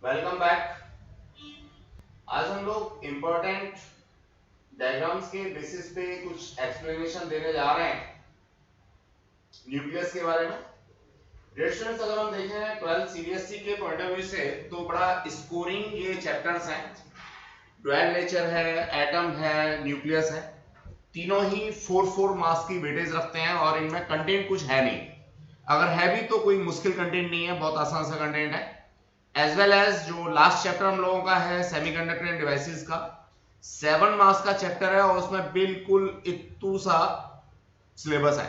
Welcome back. आज हम लोग इंपॉर्टेंट डायग्राम्स के बेसिस पे कुछ एक्सप्लेनेशन देने जा रहे हैं न्यूक्लियस के बारे में। डियर स्टूडेंट्स, अगर हम देखें 12th सीबीएसई के पॉइंट ऑफ व्यू से तो बड़ा स्कोरिंग ये चैप्टर्स हैं। डुअल नेचर है, एटम है, न्यूक्लियस है, तीनों ही 4 मार्क्स की वेटेज रखते हैं और इनमें कंटेंट कुछ है नहीं। अगर है भी तो कोई मुश्किल कंटेंट नहीं है, बहुत आसान सा कंटेंट है। एज वेल एज जो लास्ट चैप्टर हम लोगों का है सेमीकंडक्टर एंड डिवाइसेस का 7 मार्क्स का चैप्टर है और उसमें बिल्कुल इतू सा सिलेबस है।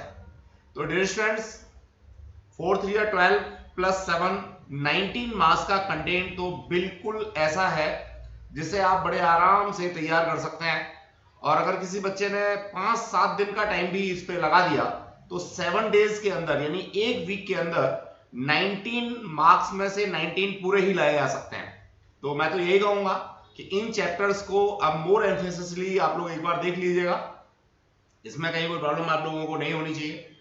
तो डियर स्टूडेंट्स, 4 3 12 प्लस 7 19 मार्क्स का कंटेंट तो बिल्कुल ऐसा है जिसे आप बड़े आराम से तैयार कर सकते हैं। और अगर किसी बच्चे ने 5-7 दिन का टाइम भी इस पे लगा दिया तो 7 डेज के अंदर यानी एक वीक के अंदर 19 मार्क्स में से 19 पूरे ही लाए जा सकते हैं। तो मैं तो यही कहूंगा कि इन चैप्टर्स को अब मोर एम्फेसिसली आप लोग एक बार देख लीजिएगा, इसमें कहीं कोई प्रॉब्लम आप लोगों को नहीं होनी चाहिए।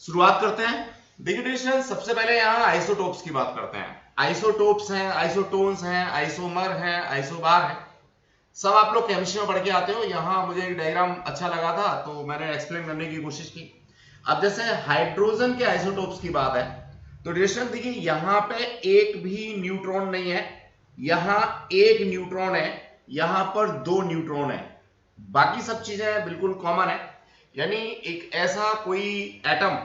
शुरुआत करते हैं। देखिए डियर, सबसे पहले यहाँ आइसोटोप्स की बात करते हैं। आइसोटोप्स हैं, आइसोटोन्स हैं, आइसोमर हैं, आइसोबार हैं, सब आप लोग केमिस्ट्री में पढ़ के आते हो। यहाँ मुझे एक डायग्राम अच्छा लगा था तो मैंने एक्सप्लेन करने की कोशिश की। अब जैसे हाइड्रोजन के आइसोटोप्स की बात है तो डियर देखिए, यहाँ पे एक भी न्यूट्रॉन नहीं है, यहाँ एक न्यूट्रॉन है, यहाँ पर 2 न्यूट्रॉन है, बाकी सब चीजें बिल्कुल कॉमन है। यानी एक ऐसा कोई एटम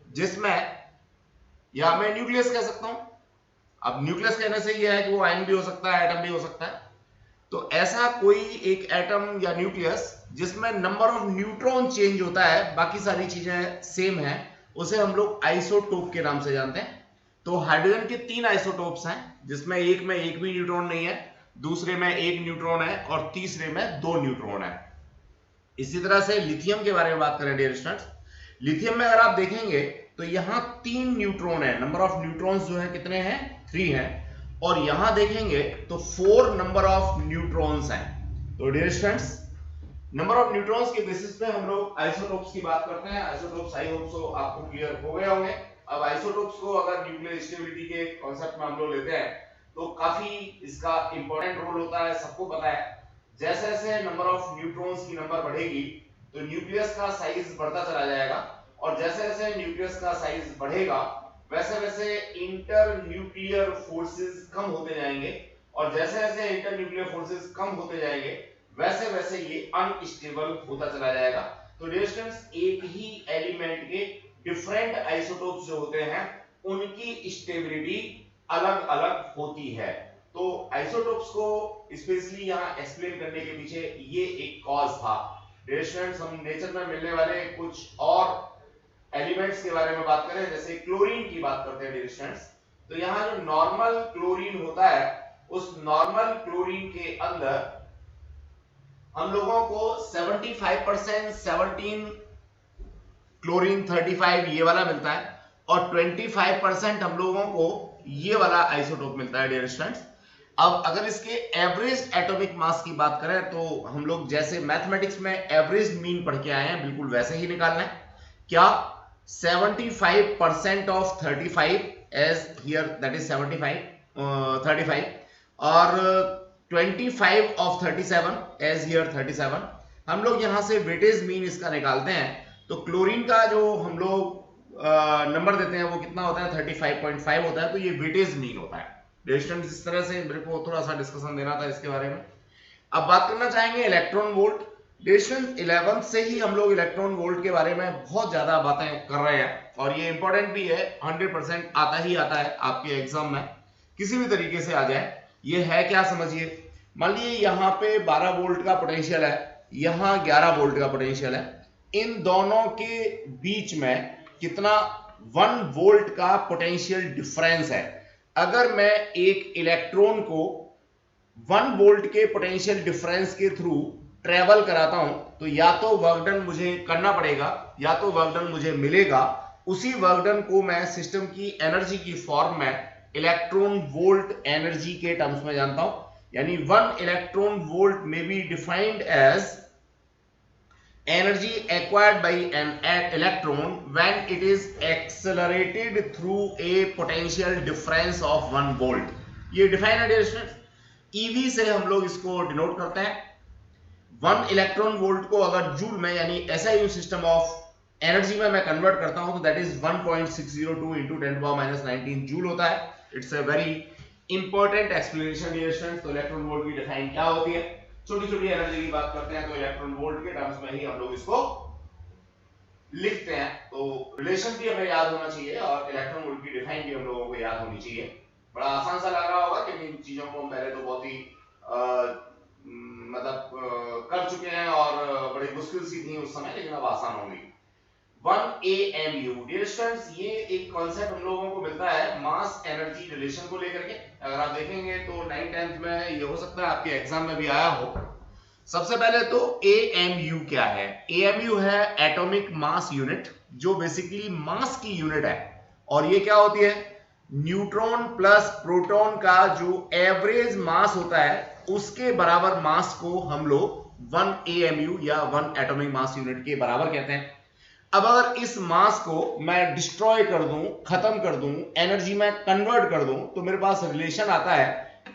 जिसमें, या मैं न्यूक्लियस कह सकता हूं। अब न्यूक्लियस कहने से यह है कि वो आयन भी हो सकता है, एटम भी हो सकता है। तो ऐसा कोई एक एटम या न्यूक्लियस जिसमें नंबर ऑफ न्यूट्रॉन चेंज होता है, बाकी सारी चीजें सेम है, उसे हम लोग आइसोटोप के नाम से जानते हैं। तो हाइड्रोजन के 3 आइसोटोप्स हैं जिसमें एक में एक भी न्यूट्रॉन नहीं है, दूसरे में एक न्यूट्रॉन है और तीसरे में 2 न्यूट्रॉन है। इसी तरह से लिथियम के बारे में बात करें डियर स्टूडेंट्स, लिथियम में अगर आप देखेंगे तो यहां 3 न्यूट्रॉन है, नंबर ऑफ न्यूट्रॉन्स जो है कितने हैं, 3 हैं। और यहां देखेंगे तो 4 नंबर ऑफ न्यूट्रॉन्स हैं। तो dear students, number of neutrons के बेसिस पे हम लोग आइसोटोप्स की बात करते हैं। आइसोटोप्स आई होप सो आपको क्लियर हो गए होंगे। अब आइसोटोप्स को अगर न्यूक्लियर स्टेबिलिटी के कांसेप्ट में हम लोग लेते हैं तो काफी इसका इंपॉर्टेंट रोल होता है, सबको पता है। जैसे जैसे नंबर ऑफ न्यूट्रॉन्स की नंबर बढ़ेगी तो न्यूक्लियस का साइज बढ़ता चला जाएगा, और जैसे जैसे न्यूक्लियस का साइज बढ़ेगा वैसे वैसे इंटर न्यूक्लियर फोर्सेस कम होते जाएंगे, और जैसे जैसे इंटर न्यूक्लियर फोर्सेस कम होते जाएंगे वैसे वैसे ये अनस्टेबल होता चला जाएगा। तो डियर स्टूडेंट्स, एक ही एलिमेंट के डिफरेंट आइसोटोप्स जो होते हैं उनकी स्टेबिलिटी अलग अलग होती है। तो आइसोटोप्स को स्पेशली यहाँ एक्सप्लेन करने के पीछे ये एक कॉज था। डियर स्टूडेंट्स, हम नेचर में मिलने वाले कुछ और एलिमेंट्स के बारे में बात करें, जैसे क्लोरीन की बात करते हैं डियर स्टूडेंट्स, तो यहाँ जो नॉर्मल क्लोरीन होता है उस नॉर्मल क्लोरीन के अंदर हम लोगों को 75% 17 क्लोरीन 35 ये वाला मिलता है, और 25% हम लोगों को ये वाला आइसोटोप मिलता है डियर स्टूडेंट्स। अब अगर इसके एवरेज एटॉमिक मास की बात करें तो हम लोग जैसे मैथमेटिक्स में एवरेज मीन पढ़ के आए हैं बिल्कुल वैसे ही निकालना है। क्या 75% of 35 as here that is 35 और 25 ऑफ 37 एज हियर 37। हम लोग यहां से वेटेज मीन इसका निकालते हैं तो क्लोरीन का जो हम लोग नंबर देते हैं वो कितना होता है, 35.5 होता है। तो ये वेटेज मीन होता है। डिस्टेंस इस तरह से मेरे को थोड़ा सा डिस्कशन देना था इसके बारे में। अब बात करना चाहेंगे इलेक्ट्रॉन वोल्ट। डिस्टेंस 11th से ही हम लोग इलेक्ट्रॉन वोल्ट के बारे में बहुत ज्यादा बातें कर रहे हैं और ये इंपॉर्टेंट भी है, 100% आता ही आता है आपके एग्जाम में, किसी भी तरीके से आ जाए। ये है क्या समझिए, मान लीजिए यहाँ पे 12 वोल्ट का पोटेंशियल है, यहाँ 11 वोल्ट का पोटेंशियल है, इन दोनों के बीच में कितना 1 वोल्ट का पोटेंशियल डिफरेंस है। अगर मैं एक इलेक्ट्रॉन को 1 वोल्ट के पोटेंशियल डिफरेंस के थ्रू ट्रेवल कराता हूं तो या तो वर्क डन मुझे करना पड़ेगा या तो वर्क डन मुझे मिलेगा। उसी वर्क डन को मैं सिस्टम की एनर्जी की फॉर्म में इलेक्ट्रॉन वोल्ट एनर्जी के टर्म्स में जानता हूं। यानी 1 इलेक्ट्रॉन वोल्ट में be defined as energy acquired by an electron when it is accelerated through a potential difference of 1 volt। ये डिफाइन है डियर स्टूडेंट्स। ईवी से हम लोग इसको डिनोट करते हैं। 1 इलेक्ट्रॉन वोल्ट को अगर जूल में यानी एसआई सिस्टम ऑफ एनर्जी में मैं कन्वर्ट करता हूं तो दैट इज 1.602 इंटू 10⁻19 जूल होता है। It's a very important explanation dear students. तो इलेक्ट्रॉन वोल्ट की डिफाइन क्या होती है, छोटी छोटी एनर्जी की बात करते हैं तो इलेक्ट्रॉन वोल्ट के टर्म्स में ही हम लोग इसको लिखते हैं। तो रिलेशन भी हमें याद होना चाहिए और इलेक्ट्रॉन वोल्ट की डिफाइन भी हम लोगों को याद होनी चाहिए। बड़ा आसान सा लग रहा होगा क्योंकि इन चीजों को हम पहले तो बहुत ही कर चुके हैं और बड़ी मुश्किल सी थी उस समय, लेकिन अब आसान होगी। 1 AMU डियर स्टूडेंट्स, ये एक कॉन्सेप्ट हम लोगों को मिलता है मास एनर्जी रिलेशन को लेकर के। अगर आप देखेंगे तो 9th 10th में ये हो सकता है आपके एग्जाम में भी आया हो। सबसे पहले तो AMU क्या है? AMU है एटॉमिक मास यूनिट, जो बेसिकली मास की यूनिट है। और ये क्या होती है? न्यूट्रॉन प्लस प्रोटॉन का जो एवरेज मास होता है उसके बराबर मास को हम लोग 1 AMU या 1 एटॉमिक मास यूनिट के बराबर कहते हैं। अब अगर इस मास को मैं डिस्ट्रॉय कर दूं, खत्म कर दूं, एनर्जी में कन्वर्ट कर दूं, तो मेरे पास रिलेशन आता है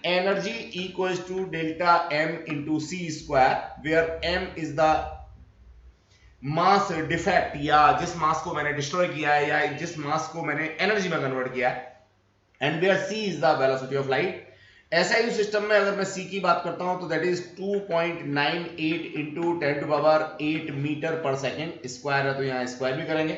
energy equals to delta M into c square, where M is the mass defect, या जिस मास को मैंने डिस्ट्रॉय किया है या जिस मास को मैंने एनर्जी में कन्वर्ट किया है, and where C is the velocity of light. SI system में अगर मैं C की बात करता हूं तो that is 2.98 into 10⁸ metre per second. Square है तो यहां स्क्वायर भी करेंगे।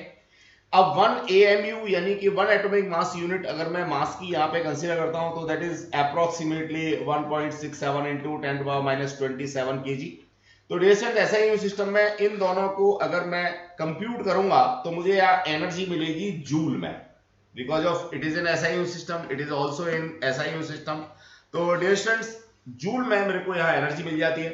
अब 1 AMU यानी कि 1 एटॉमिक मास यूनिट अगर मैं मास की यहां पे कंसीडर करता हूं तो that is approximately 1.67 into 10⁻27 kg। तो डिस्टेंस SI सिस्टम में इन दोनों को अगर मैं कंप्यूट करूंगा तो मुझे यहाँ एनर्जी मिलेगी जूल में, because of it is in SI system, it is also in SI system. तो डियर स्टूडेंट्स, जूल में मेरे को यहाँ एनर्जी मिल जाती है।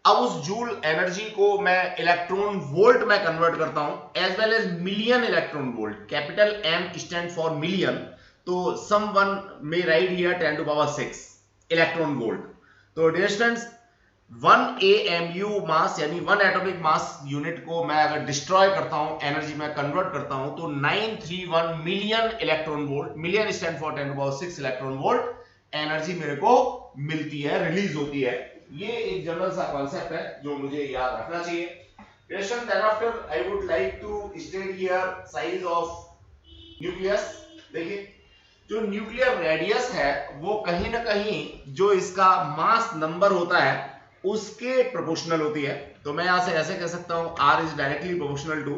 अब उस जूल एनर्जी को मैं इलेक्ट्रॉन वोल्ट में कन्वर्ट करता हूं, as well as million electron volt. Capital M stand for million, तो someone may write here 10⁻6 electron volt. तो डियर स्टूडेंट्स, 1 AMU मास यानी 1 एटॉमिक मास यूनिट को मैं अगर डिस्ट्रॉय करता हूं, एनर्जी में कन्वर्ट करता हूं, तो 931 million electron volt, million stand for 10⁻6 electron volt energy मेरे को मिलती है, रिलीज होती है। ये एक जनरल सा कॉन्सेप्ट है जो मुझे याद रखना चाहिए। Question then after I would like to state here size of nucleus. देखिए, जो न्यूक्लियर रेडियस है वो कहीं ना कहीं जो इसका मास नंबर होता है उसके प्रोपोर्शनल होती है। तो मैं यहां से ऐसे कह सकता हूं R is directly proportional to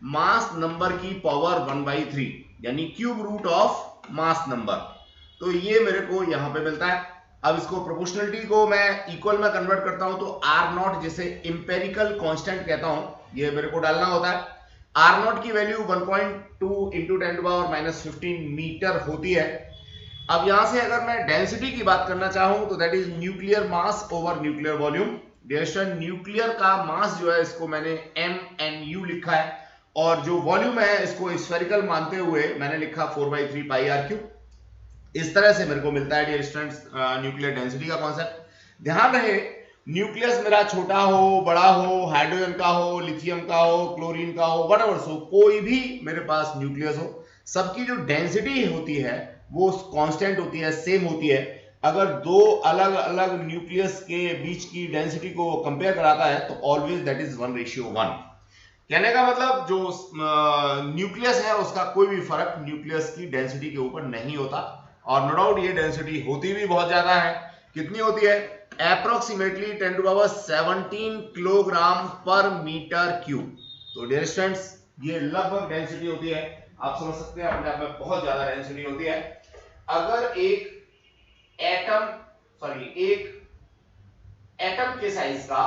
mass number की पावर 1/3, यानी cube root of mass number. तो ये मेरे को यहां पे मिलता है। अब इसको प्रोपोर्शनलिटी को मैं इक्वल में कन्वर्ट करता हूं तो R0, जिसे इंपेरिकल कांस्टेंट कहता हूं, ये मेरे को डालना होता है। R0 की वैल्यू 1.2 इंटू 10⁻15 मीटर होती है। अब यहां से अगर मैं डेंसिटी की बात करना चाहूं तो that is nuclear mass over nuclear volume. Nuclear का मास जो है इसको मैंने MNU लिखा है, और जो वॉल्यूम है इसको स्फेरिकल मानते हुए मैंने लिखा 4/3 पाई r3। इस तरह से मेरे को मिलता है डियर स्टूडेंट्स न्यूक्लियर डेंसिटी का कॉन्सेप्ट। ध्यान रहे, न्यूक्लियस मेरा छोटा हो, बड़ा हो, हाइड्रोजन का हो, लिथियम का हो, क्लोरीन का हो, व्हाटएवर सो, कोई भी मेरे पास न्यूक्लियस हो, सबकी जो डेंसिटी होती है वो कांस्टेंट होती है, सेम होती है। अगर दो अलग अलग न्यूक्लियस के बीच की डेंसिटी को कंपेयर कराता है तो ऑलवेज दैट इज 1:1। कहने का मतलब जो न्यूक्लियस है उसका कोई भी फर्क न्यूक्लियस की डेंसिटी के ऊपर नहीं होता। और नो डाउट ये डेंसिटी होती भी बहुत ज्यादा है। कितनी होती है? अप्रोक्सीमेटली 10⁻17 किलोग्राम पर मीटर क्यूब। तो डियर स्टूडेंट्स, ये लगभग डेंसिटी होती है। आप समझ सकते हैं अपने आप में बहुत ज्यादा डेंसिटी होती है। अगर एक एटम के साइज का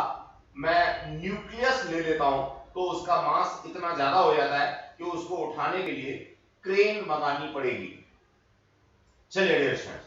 मैं न्यूक्लियस ले लेता हूं तो उसका मास इतना ज्यादा हो जाता है कि उसको उठाने के लिए क्रेन मंगानी पड़ेगी। चलिए डियर स्टूडेंट्स,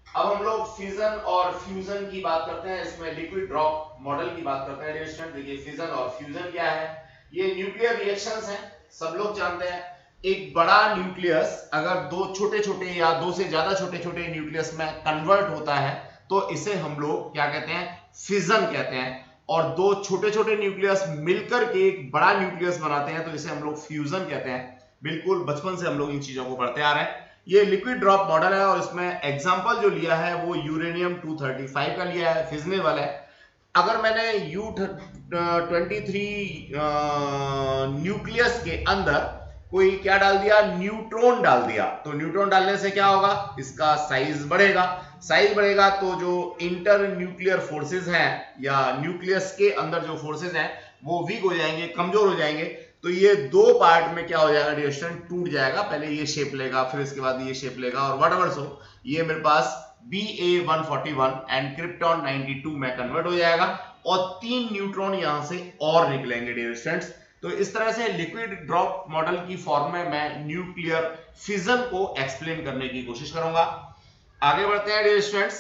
अब हम लोग फिजन और फ्यूजन की बात करते हैं। इसमें लिक्विड ड्रॉप मॉडल की बात करते हैं डियर स्टूडेंट। देखिए, फिजन और फ्यूजन क्या है? ये न्यूक्लियर रिएक्शंस हैं, सब लोग जानते हैं। एक बड़ा न्यूक्लियस अगर दो छोटे छोटे या दो से ज्यादा छोटे छोटे न्यूक्लियस में कन्वर्ट होता है तो इसे हम लोग क्या कहते हैं? फिजन कहते हैं। और दो छोटे छोटे न्यूक्लियस मिलकर के एक बड़ा न्यूक्लियस बनाते हैं तो इसे हम लोग फ्यूजन कहते हैं। बिल्कुल बचपन से हम लोग इन चीजों को पढ़ते आ रहे हैं। ये लिक्विड ड्रॉप मॉडल है और इसमें एग्जांपल जो लिया है वो यूरेनियम 235 का लिया है, फिजनेबल है। अगर मैंने U23 न्यूक्लियस के अंदर कोई क्या डाल दिया, न्यूट्रॉन डाल दिया, तो न्यूट्रॉन डालने से क्या होगा, इसका साइज बढ़ेगा। साइज बढ़ेगा तो जो इंटर न्यूक्लियर फोर्सेस हैं या न्यूक्लियस के अंदर जो फोर्सेस हैं वो वीक हो जाएंगे, कमजोर हो जाएंगे। तो ये दो पार्ट में क्या हो जाएगा, डिस्टेंस टूट जाएगा। पहले ये शेप लेगा, फिर इसके बाद ये शेप लेगा, और व्हाटएवर सो ये मेरे पास Ba141 एंड क्रिप्टॉन 92 में कन्वर्ट हो जाएगा और 3 न्यूट्रॉन यहां से और निकलेंगे डियर स्टूडेंट्स। तो इस तरह से लिक्विड ड्रॉप मॉडल की फॉर्म में मैं न्यूक्लियर फिजन को एक्सप्लेन करने की कोशिश करूंगा। आगे बढ़ते हैं डियर स्टूडेंट्स,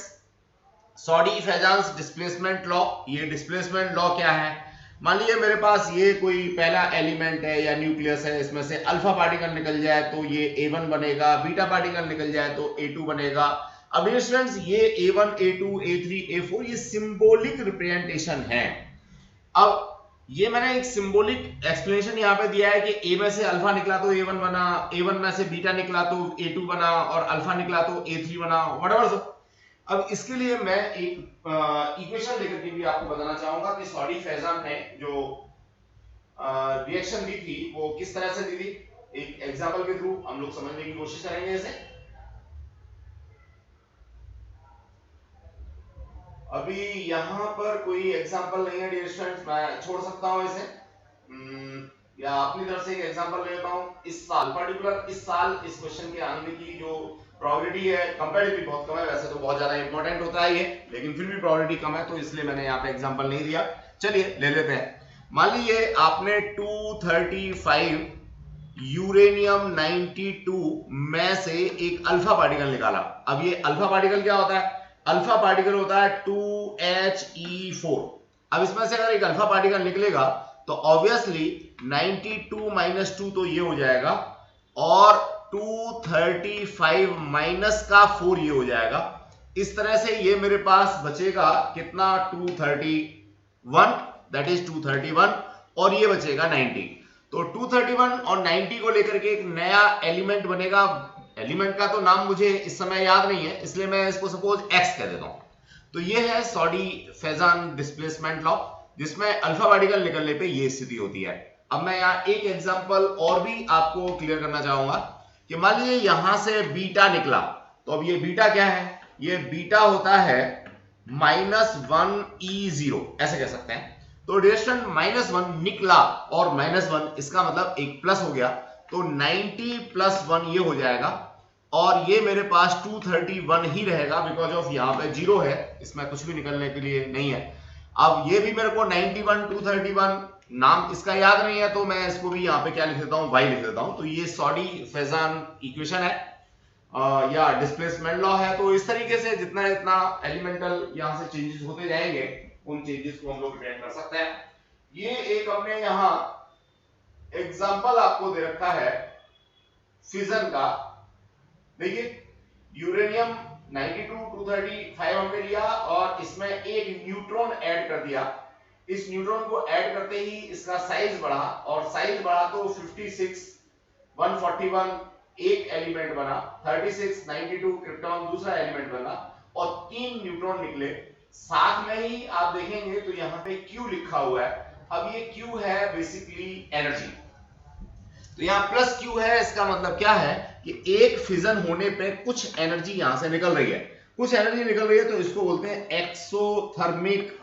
सॉडी-फेजान्स डिस्प्लेसमेंट लॉ। ये डिस्प्लेसमेंट लॉ क्या है, मान लीजिए मेरे पास ये कोई पहला एलिमेंट है या न्यूक्लियस है, इसमें से अल्फा पार्टिकल निकल जाए तो ये A1 बनेगा, बीटा पार्टिकल निकल जाए तो A2 बनेगा। अब स्टूडेंट्स ये A1, A2, A3, A4 ये सिंबॉलिक रिप्रेजेंटेशन है। अब ये मैंने एक सिंबॉलिक एक्सप्लेनेशन यहाँ पे दिया है कि A में से अल्फा निकला तो A1 बना, A1 में से बीटा निकला तो A2 बना, और अल्फा निकला तो A3 बना, व्हाटएवर सो। अब इसके लिए मैं एक इक्वेशन लेकर के भी आपको बताना चाहूंगा कि सॉडी-फेजान ने जो रिएक्शन दी थी वो किस तरह से दी थी। एक एग्जांपल के थ्रू हम लोग समझने की कोशिश करेंगे इसे। अभी यहाँ पर कोई एग्जांपल नहीं है डियर स्टूडेंट्स, मैं छोड़ सकता हूँ इसे, या अपनी तरफ से एक एग्जांपल लेता हूँ। इस साल पर्टिकुलर इस साल इस क्वेश्चन के आने की जो प्रोबेबिलिटी है कंपैरेटिवली बहुत कम है, वैसे तो बहुत ज्यादा इंपॉर्टेंट होता है ये, लेकिन फिर भी प्रोबेबिलिटी कम है तो इसलिए मैंने यहाँ पे एग्जांपल नहीं दिया। चलिए ले लेते हैं। मान लीजिए आपने 235 यूरेनियम 92 में से एक अल्फा पार्टिकल निकाला। अब ये अल्फा पार्टिकल क्या होता है, अल्फा पार्टिकल होता है 2He4। अब इसमें से अगर एक अल्फा पार्टिकल निकलेगा तो ऑब्वियसली 92 माइनस 2 तो ये हो जाएगा, और 235 माइनस का 4 ये हो जाएगा। इस तरह से ये मेरे पास बचेगा कितना, 231, दैट इज 231, और ये बचेगा 90। तो 231 और 90 को लेकर के एक नया एलिमेंट बनेगा। एलिमेंट का तो नाम मुझे इस समय याद नहीं है, इसलिए मैं इसको सपोज X कह देता हूं। तो ये है सॉडी-फेजान डिस्प्लेसमेंट लॉ, जिसमें अल्फा पार्टिकल निकलने पे ये स्थिति होती है। अब मैं यहाँ एक एग्जांपल और भी आपको क्लियर करना चाहूंगा कि मान लीजिए यहां से बीटा निकला, तो अब ये बीटा क्या है, ये बीटा होता है -1E0, ऐसे कह सकते हैं। तो डिस्टेंस -1 निकला और -1 इसका मतलब एक प्लस हो गया, तो 90 + 1 ये हो जाएगा, और ये मेरे पास 231 ही रहेगा बिकॉज ऑफ यहाँ पे 0 है, इसमें कुछ भी निकलने के लिए नहीं है। अब ये भी मेरे को 91, 231 नाम इसका याद नहीं है, तो मैं इसको भी यहाँ पे क्या लिख देता हूँ, y लिख देता हूँ। तो ये सॉडी-फेजान इक्वेशन है या डिस्प्लेसमेंट लॉ है। तो इस तरीके से जितना जितना एलिमेंटल यहाँ से चेंजेस होते जाएंगे उन चेंजेस को हम लोग रिप्रेजेंट कर सकते हैं। ये एक हमने यहाँ एग्जाम्पल आपको दे रखा है फिजन का। देखिए यूरेनियम 92, 235 हमने लिया और इसमें एक न्यूट्रॉन ऐड कर दिया। इस न्यूट्रॉन को ऐड करते ही इसका साइज बढ़ा, और साइज बढ़ा तो 56, 141 एक एलिमेंट बना, 36, 92 क्रिप्टॉन दूसरा एलिमेंट बना, और 3 न्यूट्रॉन निकले। साथ में ही आप देखेंगे तो यहाँ पे Q लिखा हुआ है। अब ये Q है बेसिकली एनर्जी, तो यहाँ प्लस Q है, इसका मतलब क्या है कि एक फिजन होने पे कुछ एनर्जी यहां से निकल रही है, कुछ एनर्जी निकल रही है, तो इसको बोलते हैं एक्सोथर्मिक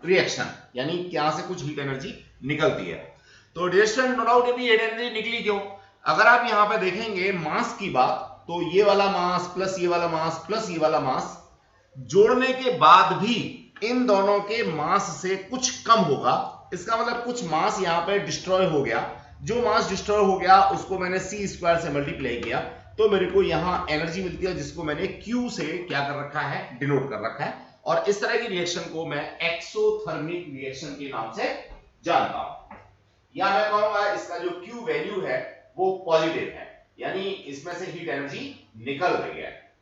रिएक्शन, यानी यहां से कुछ हीट एनर्जी निकलती है। तो रिएक्शन नो डाउट ये हीट एनर्जी निकली क्यों, अगर आप यहां पे देखेंगे मास की बात, तो ये वाला मास प्लस ये वाला मास प्लस ये वाला मास जोड़ने के बाद भी इन दोनों के मास से कुछ कम होगा। इसका मतलब कुछ मास यहां पे डिस्ट्रॉय हो गया, जो मास डिस्ट्रॉय हो गया उसको मैंने c² से मल्टीप्लाई किया, तो मेरे को यहां एनर्जी मिलती है, जिसको मैंने Q से क्या कर रखा है, डिनोट कर रखा है। और इस तरह की रिएक्शन को मैं एक्सोथर्मिक रिएक्शन के नाम से जानता हूं, या मैं कहूंगा इसका जो Q वैल्यू है वो पॉजिटिव है, यानी इसमें से हीट एनर्जी निकल रही है।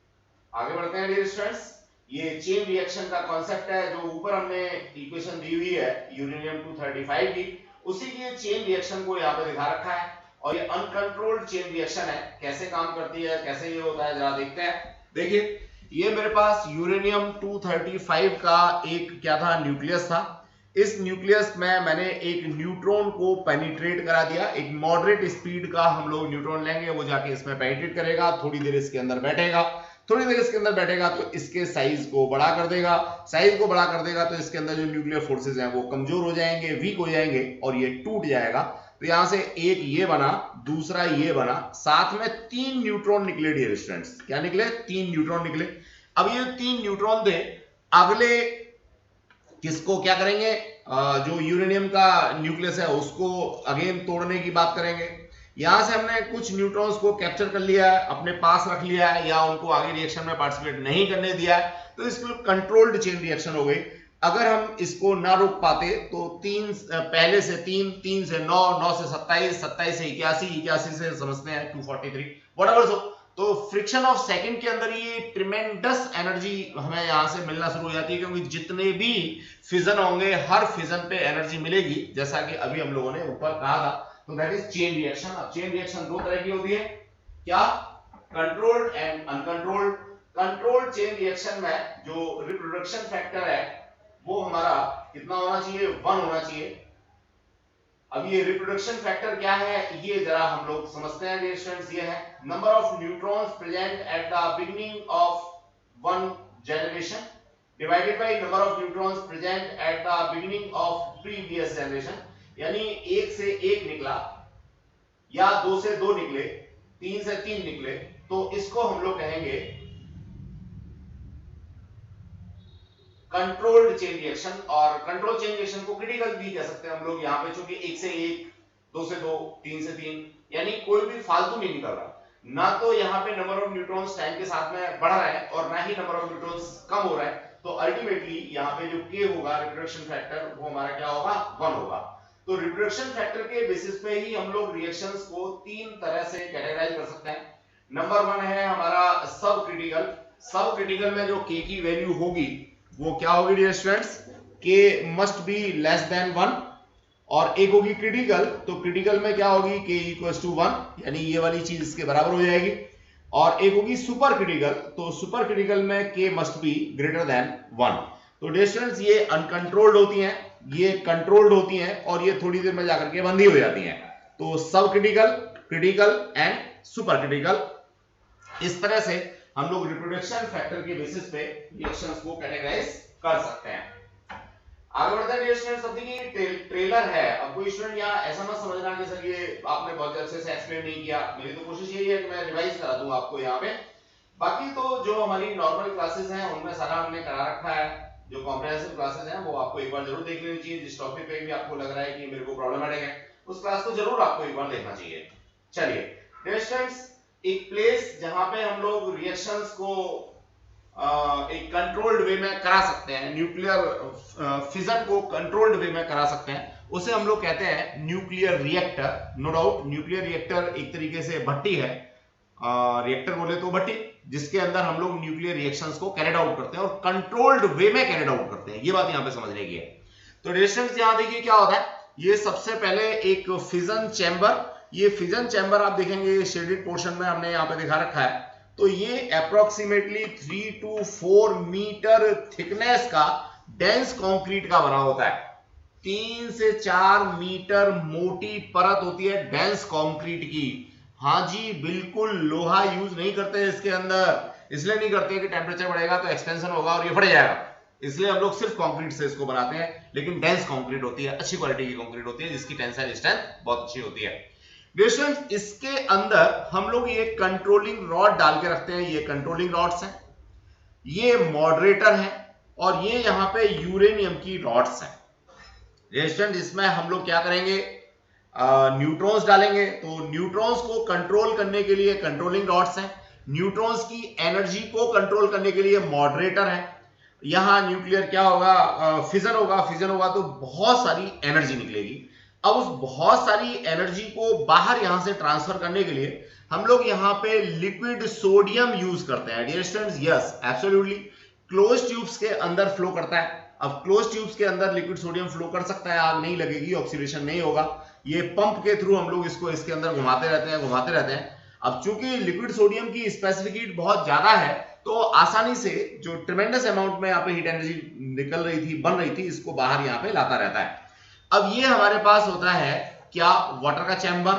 आगे बढ़ते हैं डियर स्टूडेंट्स, ये चेन रिएक्शन का कॉन्सेप्ट है, जो ऊपर हमने इक्वेशन दी हुई है यूरेनियम 235 की, उसी की चेन रिएक्शन को यहाँ पे दिखा रखा है। और ये अनकंट्रोल्ड चेन रिएक्शन है। कैसे काम करती है, कैसे ये होता है, जरा देखते हैं। देखिए ये मेरे पास यूरेनियम 235 का एक क्या था, न्यूक्लियस था। इस न्यूक्लियस में मैंने एक न्यूट्रॉन को पेनिट्रेट करा दिया। एक मॉडरेट स्पीड का हम लोग न्यूट्रॉन लेंगे, वो जाके इसमें पेनिट्रेट करेगा, थोड़ी देर इसके अंदर बैठेगा। थोड़ी देर इसके अंदर बैठेगा तो इसके साइज को बड़ा कर देगा। साइज को बड़ा कर देगा तो इसके अंदर जो न्यूक्लियर फोर्सेस हैं वो कमजोर हो जाएंगे, वीक हो जाएंगे और ये टूट जाएगा। तो यहां से एक ये बना, दूसरा ये बना, साथ में 3 न्यूट्रॉन निकले डियर स्टूडेंट्स। क्या निकले? 3 न्यूट्रॉन निकले। अब ये 3 न्यूट्रॉन थे, अगले किसको क्या करेंगे, जो यूरेनियम का न्यूक्लियस है उसको अगेन तोड़ने की बात करेंगे। यहां से हमने कुछ न्यूट्रॉन्स को कैप्चर कर लिया है, अपने पास रख लिया है, या उनको आगे रिएक्शन में पार्टिसिपेट नहीं करने दिया है, तो इसको कंट्रोल्ड चेन रिएक्शन हो गई। अगर हम इसको ना रोक पाते तो 3 पहले से 3, 3 से 9, 9 से 27, 27 से 81, 81 से समझते हैं 243 व्हाटएवर। तो फ्रिक्शन ऑफ सेकंड के अंदर ये ट्रिमेंडस एनर्जी हमें यहां से मिलना शुरू हो जाती है, क्योंकि जितने भी फिजन होंगे हर फिजन पे एनर्जी मिलेगी, जैसा कि अभी हम लोगों ने ऊपर कहा था। तो दैट इज चेन रिएक्शन। अब चेन रिएक्शन 2 तरह की होती है, क्या? Controlled and uncontrolled. Controlled chain reaction में जो रिप्रोडक्शन फैक्टर है वो हमारा कितना होना चाहिए? 1 होना चाहिए। अब ये रिप्रोडक्शन फैक्टर क्या है ये जरा हम लोग समझते हैं डियर स्टूडेंट्स। ये है number of neutrons present at the beginning of one generation divided by number of neutrons present at the beginning of previous generation. यानी 1 से 1 निकला, या 2 से 2 निकले, 3 से 3 निकले, तो इसको हम लोग कहेंगे कंट्रोल्ड चेन रिएक्शन। और कंट्रोल चेन रिएक्शन को क्रिटिकल भी कह सकते हैं हम लोग यहाँ पे, चूंकि 1 से 1, 2 से 2, 3 से 3, यानी कोई भी फालतू नहीं निकल रहा। ना तो यहाँ पे नंबर ऑफ न्यूट्रॉन्स टाइम के साथ में बढ़ रहा है और ना ही नंबर ऑफ न्यूट्रॉन्स कम हो रहा है। तो अल्टीमेटली यहाँ पे जो K होगा रिप्रोडक्शन फैक्टर, वो हमारा क्या होगा? 1 होगा। तो रिप्रोडक्शन फैक्टर के बेसिस पे ही हम लोग रिएक्शंस को 3 तरह से कैटेगराइज कर सकते हैं। नंबर 1 है हमारा सब क्रिटिकल। सब क्रिटिकल में जो K की वैल्यू होगी वो क्या होगी dear students? K must be less than 1। और एक होगी क्रिटिकल, तो क्रिटिकल में क्या होगी? K इक्वल्स टू 1, यानी ये वाली चीज इसके बराबर हो जाएगी। और एक होगी सुपर क्रिटिकल, तो सुपर क्रिटिकल में K must be greater than 1। तो डियर स्टूडेंट्स ये अनकंट्रोल्ड होती हैं, ये कंट्रोल्ड होती हैं, और ये थोड़ी देर में जाकर के बंद ही हो जाती हैं। तो सब critical, critical and super critical, इस तरह से हम लोग रिप्रोडक्शन फैक्टर के बेसिस पे रिएक्शंस को कैटेगराइज कर सकते हैं। आगे बढ़ते हैं डियर स्टूडेंट्स। अब देखिए ट्रेलर है। अब कोई स्टूडेंट यहाँ ऐसा मत समझना कि सर ये आपने बहुत अच्छे से एक्सप्लेन नहीं किया। मेरी तो कोशिश यही है कि मैं रिवाइज करा दूं आपको यहाँ पे। बाकी तो जो हमारी नॉर्मल क्लासेस हैं उनमें सारा हमने करा रखा है। जो कॉम्प्रिहेंसिव क्लासेस हैं वो आपको एक बार जरूर देख लेनी चाहिए। जिस टॉपिक पे भी आपको लग रहा है कि मेरे को प्रॉब्लमेटिक है, उस क्लास को जरूर आपको एक बार देखना चाहिए। चलिए डियर स्टूडेंट्स, एक प्लेस जहां पे हम लोग रिएक्शंस को एक कंट्रोल्ड वे में करा सकते हैं, न्यूक्लियर फिजन को कंट्रोल्ड वे में करा सकते हैं, उसे हम लोग कहते हैं nuclear reactor. No doubt nuclear reactor एक तरीके से भट्टी है, रिएक्टर बोले तो भट्टी, जिसके अंदर हम लोग न्यूक्लियर रिएक्शंस को कैरिड आउट करते हैं और कंट्रोल्ड वे में कैरिड आउट करते हैं। ये बात यहां पे समझने की है। तो रिएक्शंस यहां देखिए क्या होता है। ये सबसे पहले एक फिजन चैम्बर, ये फिजन चैम्बर आप देखेंगे शेडेड पोर्शन में हमने यहाँ पे दिखा रखा है। तो ये अप्रोक्सीमेटली 3 to 4 मीटर थिकनेस का डेंस कंक्रीट का बना होता है। 3 से 4 मीटर मोटी परत होती है डेंस कंक्रीट की। हाँ जी बिल्कुल, लोहा यूज नहीं करते इसके अंदर। इसलिए नहीं करते कि टेम्परेचर बढ़ेगा तो एक्सपेंशन होगा और ये फट जाएगा, इसलिए हम लोग सिर्फ कंक्रीट से इसको बनाते हैं। लेकिन डेंस कंक्रीट होती है, अच्छी क्वालिटी की कंक्रीट होती है, जिसकी टेंसाइल स्ट्रेंथ बहुत अच्छी होती है। स्टूडेंट्स इसके अंदर हम लोग ये कंट्रोलिंग रॉड डाल के रखते हैं। ये कंट्रोलिंग रॉड्स हैं, ये मॉडरेटर है, और ये यहाँ पे यूरेनियम की रॉड्स हैं। स्टूडेंट्स इसमें हम लोग क्या करेंगे? न्यूट्रॉन्स डालेंगे। तो न्यूट्रॉन्स को कंट्रोल करने के लिए कंट्रोलिंग रॉड्स हैं, न्यूट्रॉन्स की एनर्जी को कंट्रोल करने के लिए मॉडरेटर है। यहां न्यूक्लियर क्या होगा? फिजन होगा। फिजन होगा तो बहुत सारी एनर्जी निकलेगी। अब उस बहुत सारी एनर्जी को बाहर यहां से ट्रांसफर करने के लिए हम लोग यहां पे लिक्विड सोडियम यूज करते हैं। Dear students yes absolutely, close tubes के अंदर फ्लो करता है। अब क्लोज ट्यूब्स के अंदर लिक्विड सोडियम फ्लो कर सकता है, आग नहीं लगेगी, ऑक्सीडेशन नहीं होगा। ये पंप के थ्रू हम लोग इसको इसके अंदर घुमाते रहते हैं। अब चूंकि लिक्विड सोडियम की स्पेसिफिक हीट बहुत ज्यादा है, तो आसानी से जो ट्रिमेंडस अमाउंट में यहाँ पे हीट एनर्जी निकल रही थी, बन रही थी, इसको बाहर यहाँ पे लाता रहता है। अब ये हमारे पास होता है क्या, वाटर का चैम्बर।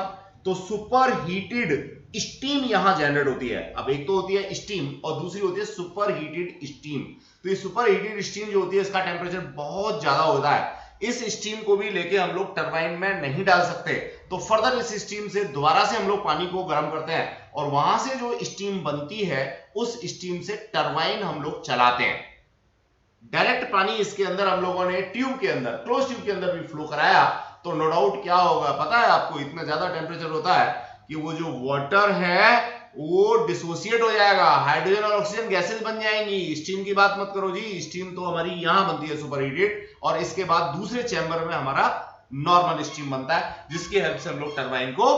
तो सुपर हीटेड स्टीम यहां जनरेट होती है। अब एक तो होती है स्टीम और दूसरी होती है सुपर हीटेड स्टीम। तो ये सुपर हीटेड स्टीम जो होती है, इसका टेम्परेचर बहुत ज्यादा होता है। इस स्टीम को भी लेके हम लोग टरबाइन में नहीं डाल सकते, तो फर्दर इस स्टीम से दोबारा से हम लोग पानी को गर्म करते हैं और वहां से जो स्टीम बनती है, उस स्टीम से टरबाइन हम लोग चलाते हैं। डायरेक्ट पानी इसके अंदर हम लोगों ने ट्यूब के अंदर, क्लोज ट्यूब के अंदर भी फ्लो कराया, तो नो डाउट क्या होगा पता है आपको, इतना ज्यादा टेम्परेचर होता है कि वो जो वाटर है वो डिसोसिएट हो जाएगा, हाइड्रोजन और ऑक्सीजन गैसेस बन जाएंगी। स्टीम की बात मत करो जी, स्टीम तो हमारी यहां बनती है सुपर हीटेड, और इसके बाद दूसरे चैम्बर में हमारा नॉर्मल स्टीम बनता है, जिसकी हेल्प से हम लोग टरबाइन को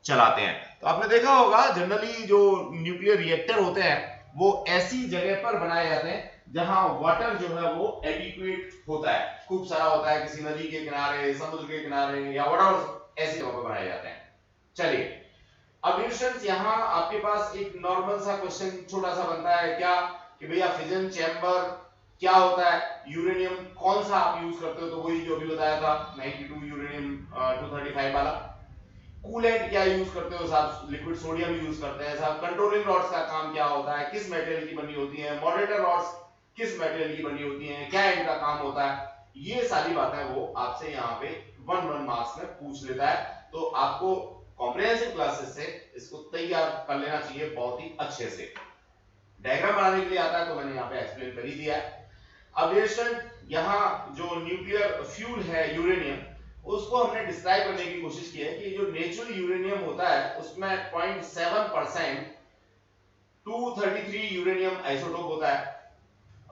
चलाते हैं। तो आपने देखा होगा जनरली जो न्यूक्लियर रिएक्टर होते हैं वो ऐसी जगह पर बनाए जाते हैं जहां वाटर जो है वो एडिक्वेट होता है, खूब सारा होता है, किसी नदी के किनारे, समुद्र के किनारे या व्हाटएवर ऐसी जगह पर बनाए जाते हैं। चलिए अब स्टूडेंट्स यहाँ आपके पास एक नॉर्मल सा क्वेश्चन छोटा सा बनता है क्या, कि भैया फिजन चैम्बर क्या होता है, यूरेनियम कौन सा आप यूज करते हो, तो वही जो अभी बताया था 92 यूरेनियम 235 वाला। कूलेंट क्या यूज करते हो साहब, लिक्विड सोडियम यूज करते हैं साहब। कंट्रोलिंग रॉड्स का काम क्या होता है, किस मटेरियल की बनी होती है, मॉडरेटर रॉड्स किस मटेरियल की बनी होती हैं, क्या इनका काम होता है, ये सारी बातें वो आपसे यहाँ पे 1 मार्क्स में पूछ लेता है। तो आपको कॉम्प्रिहेंसिव क्लासेस से इसको तैयार कर लेना चाहिए बहुत ही अच्छे से। डायग्राम बनाने के लिए आता है तो मैंने यहाँ पे एक्सप्लेन कर ही दिया है। अब ये स्टूडेंट यहाँ जो न्यूक्लियर फ्यूल है यूरेनियम, उसको हमने डिस्क्राइब करने की कोशिश की है कि जो नेचुरल यूरेनियम होता है उसमें 0.7% 233 यूरेनियम आइसोटोप होता है,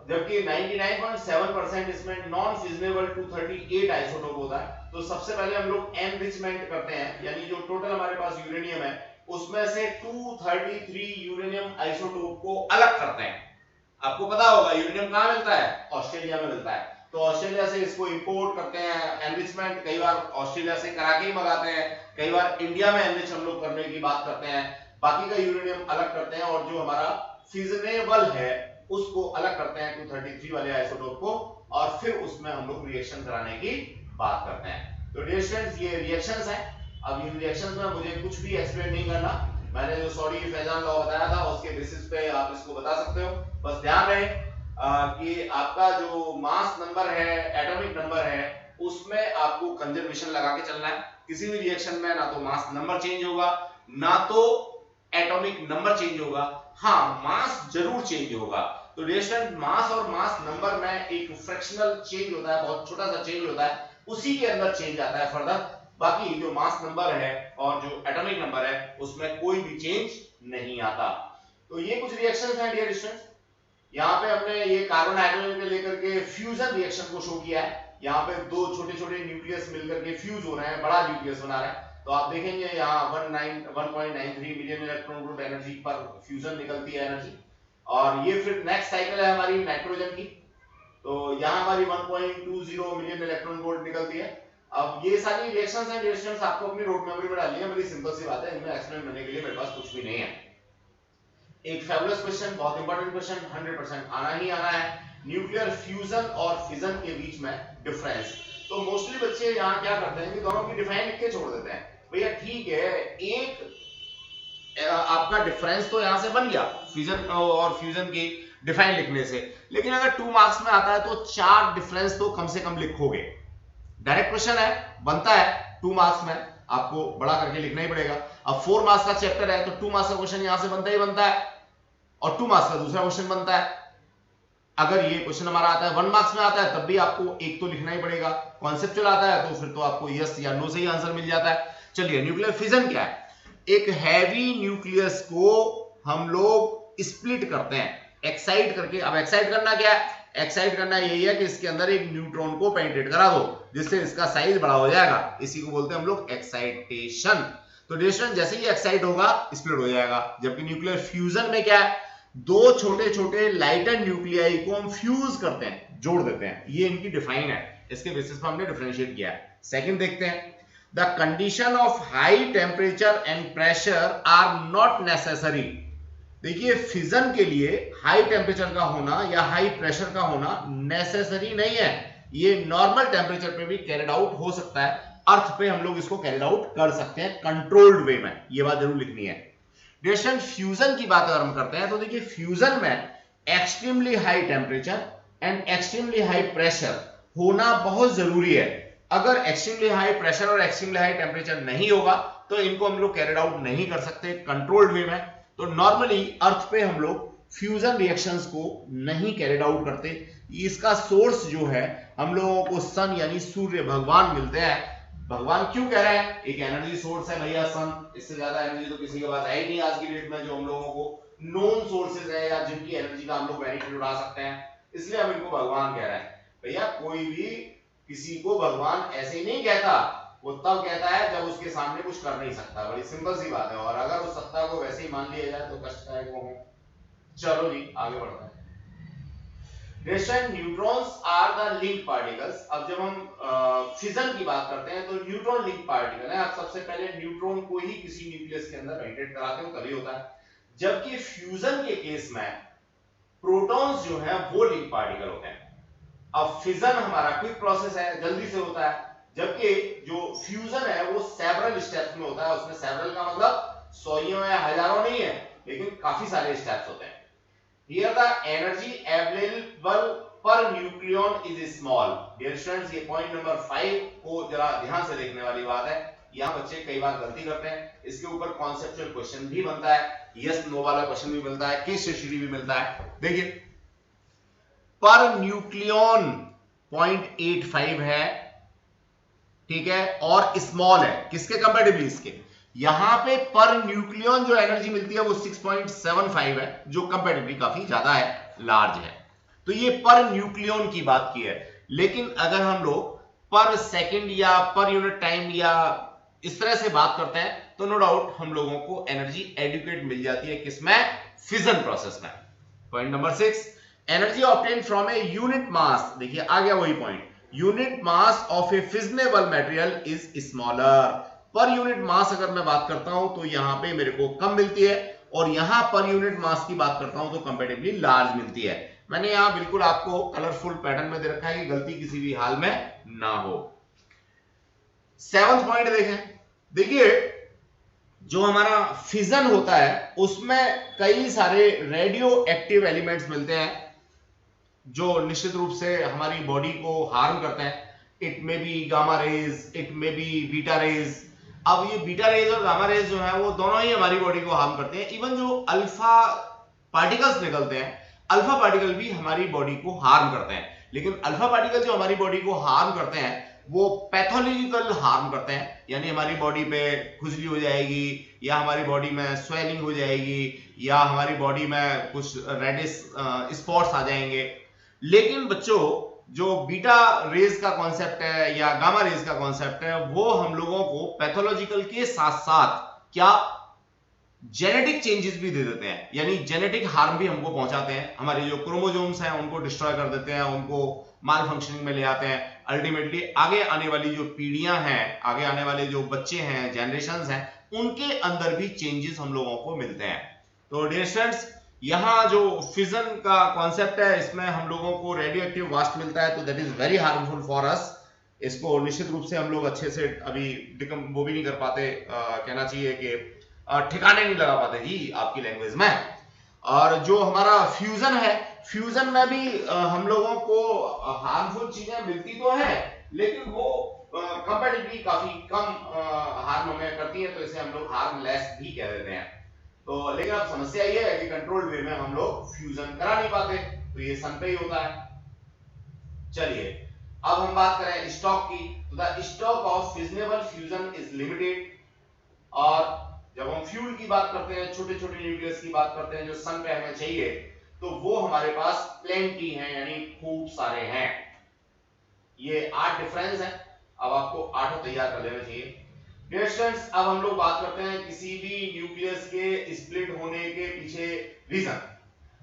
जबकि 99.7% इसमें नॉन फिजनेबल 238 आइसोटोप होता है। तो सबसे पहले हम लोग एनरिचमेंट करते हैं, यानी जो टोटल हमारे पास यूरेनियम है उसमें से 233 यूरेनियम आइसोटोप को अलग करते हैं। आपको पता होगा यूरेनियम कहाँ मिलता है, ऑस्ट्रेलिया में मिलता है, तो ऑस्ट्रेलिया से इसको इंपोर्ट करते हैं। एनरिचमेंट कई बार ऑस्ट्रेलिया से करा के ही मंगाते हैं, कई बार इंडिया में एनरिच हम लोग करने की बात करते हैं। बाकी का यूरेनियम अलग करते हैं और जो हमारा फिजनेबल है उसको अलग करते हैं 233 वाले आइसोटोप को, और फिर उसमें हम लोग रिएक्शन कराने की बात करते हैं। तो डियर स्टूडेंट्स ये रिएक्शंस हैं। अब इन रिएक्शंस में मुझे कुछ भी एक्सप्लेन नहीं करना, मैंने जो सॉरी फैजान लॉ बताया था उसके बेसिस पे आप इसको बता सकते हो। बस ध्यान रहे कि आपका जो मास नंबर है, एटॉमिक नंबर है, उसमें आपको कंजर्वेशन लगा के चलना है। किसी भी रिएक्शन में ना तो मास नंबर चेंज होगा ना तो एटॉमिक नंबर चेंज होगा, हाँ मास जरूर चेंज होगा। तो डियर मास और मास नंबर में एक फ्रैक्शनल चेंज होता है, बहुत छोटा सा चेंज होता है, उसी के अंदर चेंज आता है फर्दर। बाकी जो मास नंबर है और जो एटॉमिक नंबर है उसमें कोई भी चेंज नहीं आता। तो ये कुछ रिएक्शंस हैं डियर स्टूडेंट्स। यहाँ पे हमने ये कार्बन हाइड्रोजन के लेकर के फ्यूजन रिएक्शन को शो किया है। यहाँ पे दो छोटे छोटे न्यूक्लियस मिलकर के फ्यूज हो रहे हैं, बड़ा न्यूक्लियस बना रहे हैं। तो आप देखेंगे यहाँ 1.93 मिलियन इलेक्ट्रॉन वोल्ट एनर्जी पर फ्यूजन निकलती है एनर्जी। और ये फिर नेक्स्ट साइकिल है हमारी नाइट्रोजन की, तो यहाँ हमारी 1.20 मिलियन इलेक्ट्रॉन वोल्ट निकलती है। अब ये सारी रिएक्शंस हैं रिएक्शंस आपको अपनी नोट मेमोरी में डालनी है, बड़ी सिंपल सी बात है, इनमें एक्सप्लेन करने के लिए मेरे पास कुछ भी नहीं है। एक फैबुलस क्वेश्चन, बहुत इंपॉर्टेंट क्वेश्चन, 100% आना ही आना है, न्यूक्लियर फ्यूजन और फिजन के बीच में डिफरेंस। तो मोस्टली बच्चे यहाँ क्या करते हैं कि दोनों की डिफाइन लिख के छोड़ देते हैं। भैया ठीक है, एक आपका डिफरेंस तो यहां से बन गया फिजन और फ्यूजन की डिफाइन लिखने से, लेकिन अगर 2 मार्क्स में आता है तो 4 डिफरेंस तो कम से कम लिखोगे। डायरेक्ट क्वेश्चन है, बनता है 2 मार्क्स में, आपको बड़ा करके लिखना ही पड़ेगा। अब 4 मार्क्स का चैप्टर है तो 2 मार्क्स का क्वेश्चन यहां से बनता ही बनता है, और 2 मार्क्स का दूसरा क्वेश्चन बनता है। अगर ये क्वेश्चन हमारा आता है 1 मार्क्स में आता है तब भी आपको एक तो लिखना ही पड़ेगा। कॉन्सेप्चुअल आता है तो फिर तो आपको यस या नो से ही आंसर मिल जाता है। चलिए न्यूक्लियर फिजन क्या है, एक हैवी न्यूक्लियस को हम लोग स्प्लिट करते हैं एक्साइट करके। अब एक्साइट करना क्या है, एक्साइट करना यही है कि इसके अंदर एक न्यूट्रॉन को पेनिट्रेट करा दो जिससे इसका साइज बड़ा हो जाएगा, इसी को बोलते हैं हम लोग एक्साइटेशन। तो डिस्टेंस जैसे ही एक्साइट होगा स्प्लिट हो जाएगा। जबकि न्यूक्लियर फ्यूजन में क्या है, दो छोटे छोटे लाइटर न्यूक्लियाई को हम फ्यूज करते हैं, जोड़ देते हैं, ये इनकी डिफाइन है, इसके बेसिस पर हमने डिफरेंशिएट किया है। सेकंड देखते हैं, the condition of high temperature and pressure are not necessary. देखिए फिजन के लिए हाई टेम्परेचर का होना या हाई प्रेशर का होना नेसेसरी नहीं है, ये नॉर्मल टेम्परेचर पे भी कैरिड आउट हो सकता है, अर्थ पे हम लोग इसको कैरिड आउट कर सकते हैं कंट्रोल्ड वे में, ये बात जरूर लिखनी है। डिस्टेंट फ्यूजन की बात अगर हम करते हैं तो देखिए फ्यूजन में extremely high temperature and extremely high pressure होना बहुत जरूरी है। अगर एक्सट्रीमली हाई प्रेशर और एक्सट्रीमली हाई टेम्परेचर नहीं होगा तो इनको हम लोग कैरिड आउट नहीं कर सकते कंट्रोल्ड वे में। तो नॉर्मली अर्थ पे हम लोग फ्यूजन रिएक्शंस को नहीं कैरिड आउट करते। इसका सोर्स जो है हम लोगों को सन यानी सूर्य भगवान मिलते हैं। भगवान क्यों कह रहे हैं, एक एनर्जी सोर्स है भैया सन, इससे ज्यादा एनर्जी तो किसी के पास है ही नहीं आज की डेट में जो हम लोगों को नोन सोर्सेज है या जिनकी एनर्जी का हम लोग बेनिफिट उठा सकते हैं, इसलिए हम इनको भगवान कह रहे हैं। भैया कोई भी किसी को भगवान ऐसे ही नहीं कहता, वो तब कहता है जब उसके सामने कुछ कर नहीं सकता, बड़ी सिंपल सी बात है। और अगर उस सत्ता को वैसे ही मान लिया जाए तो कष्टदायक वो हो। चलो जी आगे बढ़ते हैं। Neutrons are the link particles. अब जब हम फिजन की बात करते हैं तो न्यूट्रॉन लिंक पार्टिकल है। आप सबसे पहले न्यूट्रॉन को ही किसी न्यूक्लियस के अंदर वेंटिलेट कराते हो तभी होता है, जबकि फ्यूजन के केस में प्रोटॉन्स जो है वो लिंक पार्टिकल होते हैं। अब फिजन हमारा क्विक प्रोसेस है, जल्दी से होता है, जबकि जो फ्यूजन है वो सेवरल स्टेप्स में होता है। उसमें सेवरल का मतलब सौयों या हजारों नहीं है, लेकिन काफी सारे स्टेप्स होते हैं। Here the energy available per nucleon is small. Dear students, ये पॉइंट नंबर 5 को जरा ध्यान से देखने वाली बात है। यहाँ बच्चे कई बार गलती करते हैं, इसके ऊपर कॉन्सेप्चुअल क्वेश्चन भी बनता है, यस नो वाला क्वेश्चन भी मिलता है, केस स्टडी भी मिलता है। देखिए पर न्यूक्लियन 0.85 है, ठीक है, और स्मॉल है, किसके कंपैरेटिवली इसके। यहां पे पर न्यूक्लियन जो एनर्जी मिलती है वो 6.75 है, जो कंपैरेटिवली काफी ज्यादा है, लार्ज है। तो ये पर न्यूक्लियन की बात की है। लेकिन अगर हम लोग पर सेकंड या पर यूनिट टाइम या इस तरह से बात करते हैं तो नो डाउट हम लोगों को एनर्जी एडुकेट मिल जाती है, किसमें, फिजन प्रोसेस में। Point number 6, energy obtain from a unit mass. देखिए आ गया वही point, unit mass of A फिजनेबल material is smaller. Per unit mass अगर मैं बात करता हूं तो यहां पे मेरे को कम मिलती है, और यहां पर यूनिट मास की बात करता हूं तो कंपैरेटिवली लार्ज मिलती है। मैंने यहां बिल्कुल आपको कलरफुल पैटर्न में दे रखा है कि गलती किसी भी हाल में ना हो। 7th पॉइंट देखें। देखिए जो हमारा फिजन होता है उसमें कई सारे रेडियो एक्टिव एलिमेंट्स मिलते हैं जो निश्चित रूप से हमारी बॉडी को हार्म करते हैं। It may be gamma rays, it may be beta raise. अब ये बीटा रेज और गामा रेज जो है वो दोनों ही हमारी बॉडी को हार्म करते हैं। इवन जो अल्फा पार्टिकल्स निकलते हैं, अल्फा पार्टिकल भी हमारी बॉडी को हार्म करते हैं। लेकिन अल्फा पार्टिकल जो हमारी बॉडी को हार्म करते हैं वो पैथोलॉजिकल हार्म करते हैं, यानी हमारी बॉडी पे खुजली हो जाएगी, या हमारी बॉडी में स्वेलिंग हो जाएगी, या हमारी बॉडी में कुछ रेडिश स्पॉट्स आ जाएंगे। लेकिन बच्चों जो बीटा रेज का कॉन्सेप्ट है या गामा रेज का कॉन्सेप्ट है वो हम लोगों को पैथोलॉजिकल के साथ साथ क्या जेनेटिक चेंजेस भी दे देते हैं, यानी जेनेटिक हार्म भी हमको पहुंचाते हैं। हमारे जो क्रोमोसोम्स हैं उनको डिस्ट्रॉय कर देते हैं, उनको माल फंक्शनिंग में ले आते हैं। अल्टीमेटली आगे आने वाली जो पीढ़ियां हैं, आगे आने वाले जो बच्चे हैं, जनरेशंस हैं, उनके अंदर भी चेंजेस हम लोगों को मिलते हैं। तो डियर स्टूडेंट्स, यहाँ जो फिजन का कॉन्सेप्ट है इसमें हम लोगों को रेडियो एक्टिव वास्ट मिलता है, तो that is very harmful for us. इसको निश्चित रूप से हम लोग अच्छे से अभी वो भी नहीं कर पाते, कहना चाहिए कि ठिकाने नहीं लगा पाते जी आपकी लैंग्वेज में। और जो हमारा फ्यूजन है, फ्यूजन में भी हम लोगों को हार्मफुल चीजें मिलती तो है, लेकिन वो कंपैरेटिवली काफी कम हार्म हमें करती है, तो इसे हम लोग हार्मलेस भी कह देते हैं। तो लेकिन अब समस्या ये है कि कंट्रोल्ड वे में हम लोग फ्यूजन करा नहीं पाते, तो ये सन पे ही होता है। चलिए अब हम बात करें स्टॉक की, तो the stock of फिजनेबल fusion is limited. और जब हम फ्यूल की बात करते हैं, छोटे छोटे न्यूक्लियस की बात करते हैं जो सन पे हमें चाहिए, तो वो हमारे पास प्लेंटी है, यानी खूब सारे हैं। ये 8 डिफरेंस है, अब आपको 8 तैयार कर लेना चाहिए। डियर स्टूडेंट्स, अब हम लोग बात करते हैं किसी भी न्यूक्लियस के स्प्लिट होने के पीछे रीजन।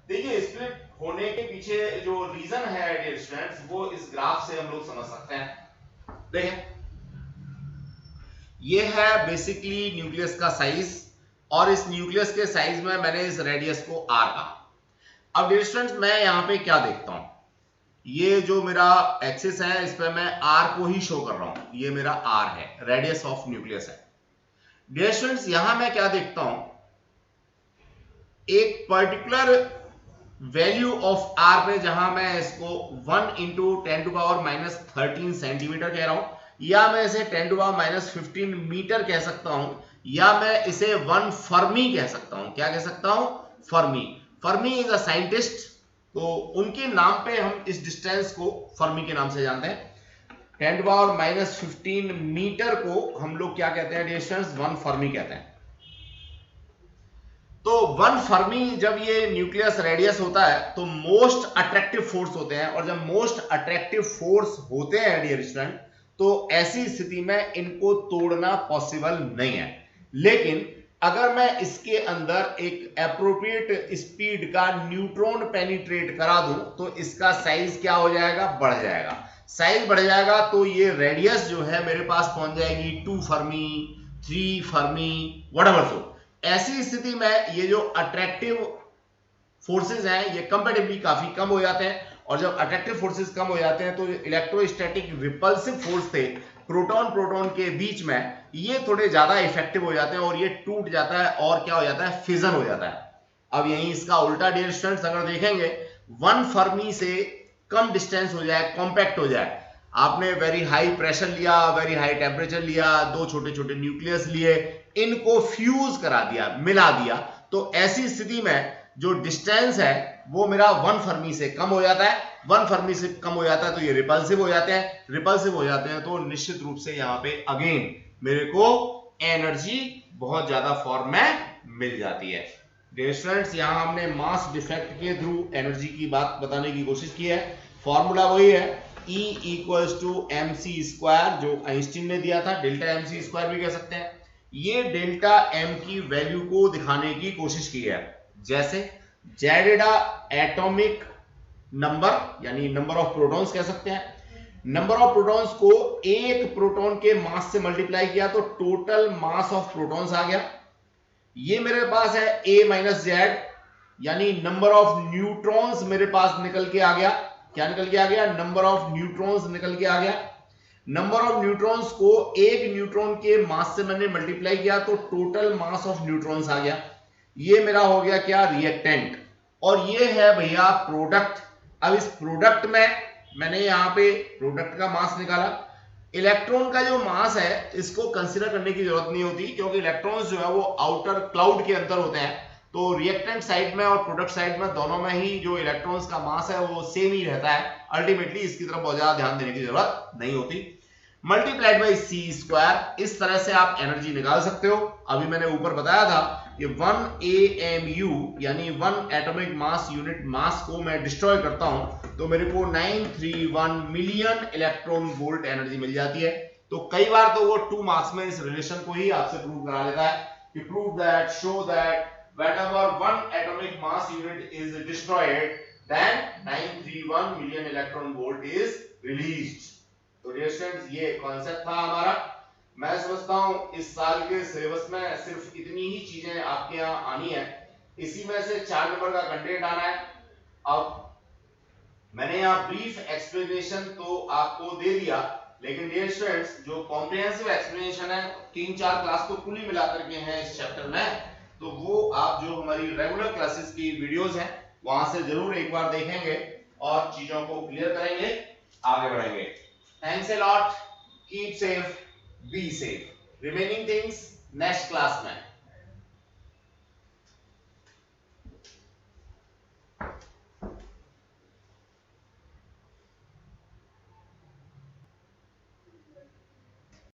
देखिए स्प्लिट होने के पीछे जो रीजन है डियर स्टूडेंट्स, वो इस ग्राफ से हम लोग समझ सकते हैं। देखें ये है बेसिकली न्यूक्लियस का साइज, और इस न्यूक्लियस के साइज में मैंने इस रेडियस को आर कहा। अब डियर स्टूडेंट्स, मैं यहां पे क्या देखता हूं, ये जो मेरा एक्सिस है इस पे मैं आर को ही शो कर रहा हूं, ये मेरा आर है, रेडियस ऑफ न्यूक्लियस है। डियर स्टूडेंट्स, यहां मैं क्या देखता हूं, एक पर्टिकुलर वैल्यू ऑफ आर पे, जहां मैं इसको 1 इंटू 10⁻⁻13 सेंटीमीटर कह रहा हूं, या मैं इसे 10⁻⁻15 मीटर कह सकता हूं, या मैं इसे 1 फर्मी कह सकता हूं। क्या कह सकता हूं? Fermi. Fermi is a scientist, तो उनके नाम पे हम इस डिस्टेंस को फर्मी के नाम से जानते हैं। 10⁻⁻15 मीटर को हम लोग क्या कहते हैं डिस्टेंस? 1 फर्मी कहते हैं। तो 1 फर्मी जब ये न्यूक्लियस रेडियस होता है तो मोस्ट अट्रैक्टिव फोर्स होते हैं, और जब मोस्ट अट्रैक्टिव फोर्स होते हैं डियर स्टूडेंट, तो ऐसी स्थिति में इनको तोड़ना पॉसिबल नहीं है। लेकिन अगर मैं इसके अंदर एक एप्रोप्रिएट स्पीड का न्यूट्रॉन पेनिट्रेट करा दूं तो इसका साइज क्या हो जाएगा? बढ़ जाएगा। साइज बढ़ जाएगा तो ये रेडियस जो है मेरे पास पहुंच जाएगी 2 फर्मी, 3 फर्मी, व्हाटएवर सो। ऐसी स्थिति में ये जो अट्रैक्टिव फोर्सेस हैं ये कंपैरेटिवली काफी कम हो जाते हैं, और जब अट्रैक्टिव फोर्सेस कम हो जाते हैं तो इलेक्ट्रोस्टैटिक रिपल्सिव फोर्स थे प्रोटॉन प्रोटॉन के बीच में, ये थोड़े ज्यादा इफेक्टिव हो जाते हैं और ये टूट जाता है, और क्या हो जाता है? फिजन हो जाता है। अब यहीं इसका उल्टा डियर स्टूडेंट्स, अगर देखेंगे 1 फर्मी से कम डिस्टेंस हो जाए, कॉम्पैक्ट हो जाए, आपने वेरी हाई प्रेशर लिया, वेरी हाई टेम्परेचर लिया, 2 छोटे छोटे न्यूक्लियस लिए, इनको फ्यूज करा दिया, मिला दिया, तो ऐसी स्थिति में जो डिस्टेंस है वो मेरा 1 फर्मी से कम हो जाता है। 1 फर्मी से कम हो जाता है तो ये रिपल्सिव हो जाते हैं। रिपल्सिव हो जाते हैं तो निश्चित रूप से यहां पे अगेन मेरे को एनर्जी बहुत ज्यादा फॉर्म में मिल जाती है। डियर स्टूडेंट्स, यहां हमने मास डिफेक्ट के थ्रू एनर्जी की बात बताने की कोशिश की है। फॉर्मूला वही है, E = mc², जो आइंस्टीन ने दिया था, डेल्टा mc² भी कह सकते हैं। ये डेल्टा m की वैल्यू को दिखाने की कोशिश की है, जैसे जेडेडा एटॉमिक नंबर, यानी नंबर ऑफ प्रोटॉन्स कह सकते हैं। नंबर ऑफ प्रोटॉन्स को एक प्रोटॉन के मास से मल्टीप्लाई किया तो टोटल मास ऑफ प्रोटॉन्स आ गया। ये मेरे पास है a - z, यानी नंबर ऑफ न्यूट्रॉन्स मेरे पास निकल के आ गया। क्या निकल के आ गया? नंबर ऑफ न्यूट्रॉन्स निकल के आ गया। नंबर ऑफ न्यूट्रॉन्स को एक न्यूट्रॉन के मास से मैंने मल्टीप्लाई किया तो टोटल मास ऑफ न्यूट्रॉन्स आ गया। ये मेरा हो गया क्या? रिएक्टेंट। और ये है भैया प्रोडक्ट। अब इस प्रोडक्ट में मैंने यहां पे प्रोडक्ट का मास निकाला। इलेक्ट्रॉन का जो मास है इसको कंसीडर करने की जरूरत नहीं होती, क्योंकि इलेक्ट्रॉन्स जो है वो आउटर क्लाउड के अंदर होते हैं, तो रिएक्टेंट साइड में और प्रोडक्ट साइड में दोनों में ही जो इलेक्ट्रॉन्स का मास है वो सेम ही रहता है। अल्टीमेटली इसकी तरफ बहुत ज्यादा ध्यान देने की जरूरत नहीं होती। मल्टीप्लाइड बाई c², इस तरह से आप एनर्जी निकाल सकते हो। अभी मैंने ऊपर बताया था कि 1 AMU यानी 1 एटॉमिक मास यूनिट मास को मैं डिस्ट्रॉय करता हूं तो मेरे को 931 मिलियन इलेक्ट्रॉन वोल्ट एनर्जी मिल जाती है। तो कई बार तो वो 2 मार्क्स में इस रिलेशन को ही आपसे प्रूव करा लेता है कि prove that, show that whenever 1 atomic mass unit is destroyed then 931 million electron volt is released। तो डियर स्टूडेंट्स, ये कॉन्सेप्ट था हमारा। मैं समझता हूं इस साल के सिलेबस में सिर्फ इतनी ही चीजें आपके यहाँ आनी है, इसी में से 4 नंबर का कंटेंट आना है। अब मैंने यहाँ ब्रीफ एक्सप्लेनेशन तो आपको दे दिया, लेकिन डियर स्टूडेंट्स जो कॉम्प्रिहेंसिव एक्सप्लेनेशन है 3-4 क्लास तो कुल ही मिलाकर के हैं इस चैप्टर में, तो वो आप जो हमारी रेगुलर क्लासेस की वीडियोस हैं वहां से जरूर एक बार देखेंगे और चीजों को क्लियर करेंगे, आगे बढ़ेंगे। Thanks a lot, keep safe, be safe. Remaining things next class में।